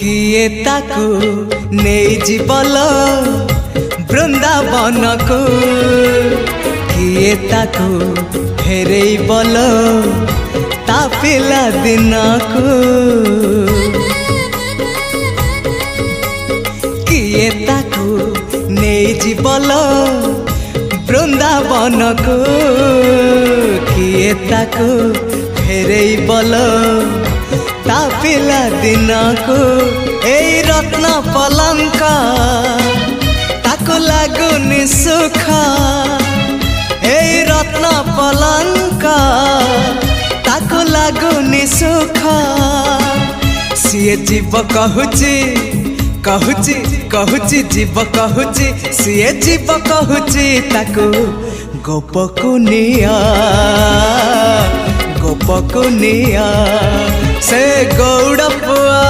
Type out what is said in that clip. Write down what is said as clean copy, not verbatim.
किए ताकू नहीं जीवल वृंदावन को किए ताकू फेरे बल ता पिला दिन को किए ताकू नहीं जीवल वृंदावन को किए ताकू फेरे बल ता पिला दिन को एई रत्न पलंक ताको लागुनी सुख एई रत्न पलंक ताको लागुनी सुख सीए जीव कहूची कहूची कहूची जीव कहूची सीए जीव कहूची ताको गोपकुनिया गोपकुनिया से गौड़ पुआ।